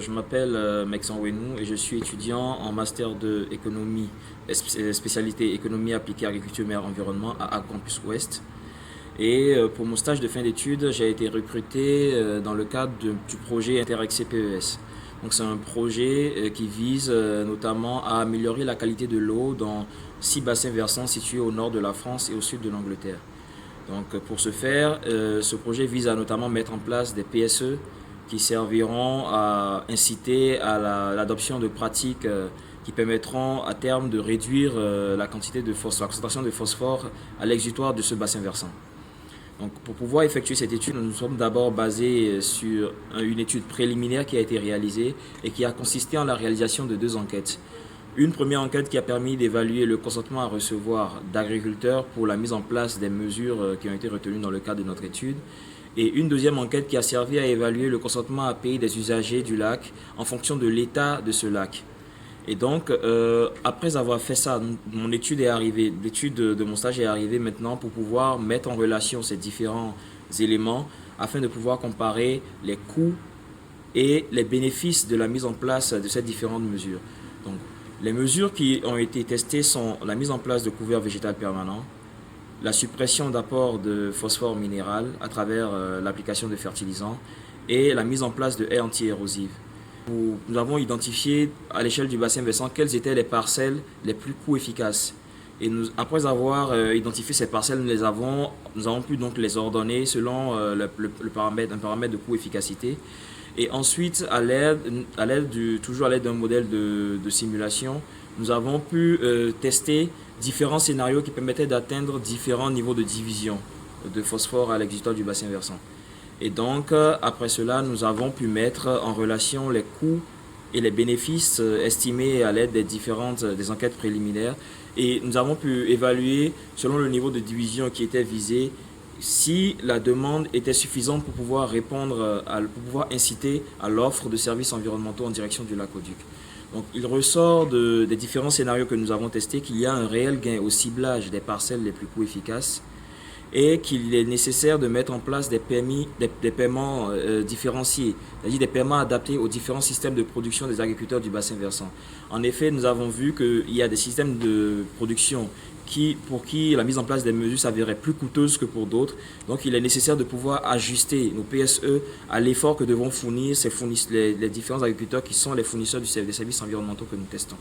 Je m'appelle Mexan Wenou et je suis étudiant en master de économie, spécialité économie appliquée agriculture, mer, environnement à Campus Ouest. Et pour mon stage de fin d'études, j'ai été recruté dans le cadre du projet Interac CPES. Donc c'est un projet qui vise notamment à améliorer la qualité de l'eau dans 6 bassins versants situés au nord de la France et au sud de l'Angleterre. Donc pour ce faire, ce projet vise à notamment mettre en place des PSE qui serviront à inciter à l'adoption de pratiques qui permettront à terme de réduire la quantité de phosphore, la concentration de phosphore à l'exutoire de ce bassin versant. Donc, pour pouvoir effectuer cette étude, nous sommes d'abord basés sur une étude préliminaire qui a été réalisée et qui a consisté en la réalisation de 2 enquêtes. Une première enquête qui a permis d'évaluer le consentement à recevoir d'agriculteurs pour la mise en place des mesures qui ont été retenues dans le cadre de notre étude. Et une deuxième enquête qui a servi à évaluer le consentement à payer des usagers du lac en fonction de l'état de ce lac. Et donc, après avoir fait ça, mon étude est arrivée, l'étude de mon stage est arrivée maintenant pour pouvoir mettre en relation ces différents éléments afin de pouvoir comparer les coûts et les bénéfices de la mise en place de ces différentes mesures. Donc, les mesures qui ont été testées sont la mise en place de couverts végétal permanent, la suppression d'apport de phosphore minéral à travers l'application de fertilisants et la mise en place de haies anti-érosives. Nous avons identifié à l'échelle du bassin versant quelles étaient les parcelles les plus coût-efficaces. Et après avoir identifié ces parcelles, nous avons pu donc les ordonner selon un paramètre de coût-efficacité. Et ensuite, toujours à l'aide d'un modèle de simulation, nous avons pu tester différents scénarios qui permettaient d'atteindre différents niveaux de division de phosphore à l'exutoire du bassin versant. Et donc, après cela, nous avons pu mettre en relation les coûts et les bénéfices estimés à l'aide des enquêtes préliminaires. Et nous avons pu évaluer, selon le niveau de division qui était visé, si la demande était suffisante pour pouvoir pour pouvoir inciter à l'offre de services environnementaux en direction du lac-Auduc. Donc, il ressort des différents scénarios que nous avons testés qu'il y a un réel gain au ciblage des parcelles les plus coût-efficaces et qu'il est nécessaire de mettre en place des paiements différenciés, c'est-à-dire des paiements adaptés aux différents systèmes de production des agriculteurs du bassin versant. En effet, nous avons vu qu'il y a des systèmes de production pour qui la mise en place des mesures s'avérait plus coûteuse que pour d'autres. Donc il est nécessaire de pouvoir ajuster nos PSE à l'effort que devront fournir les différents agriculteurs qui sont les fournisseurs des services environnementaux que nous testons.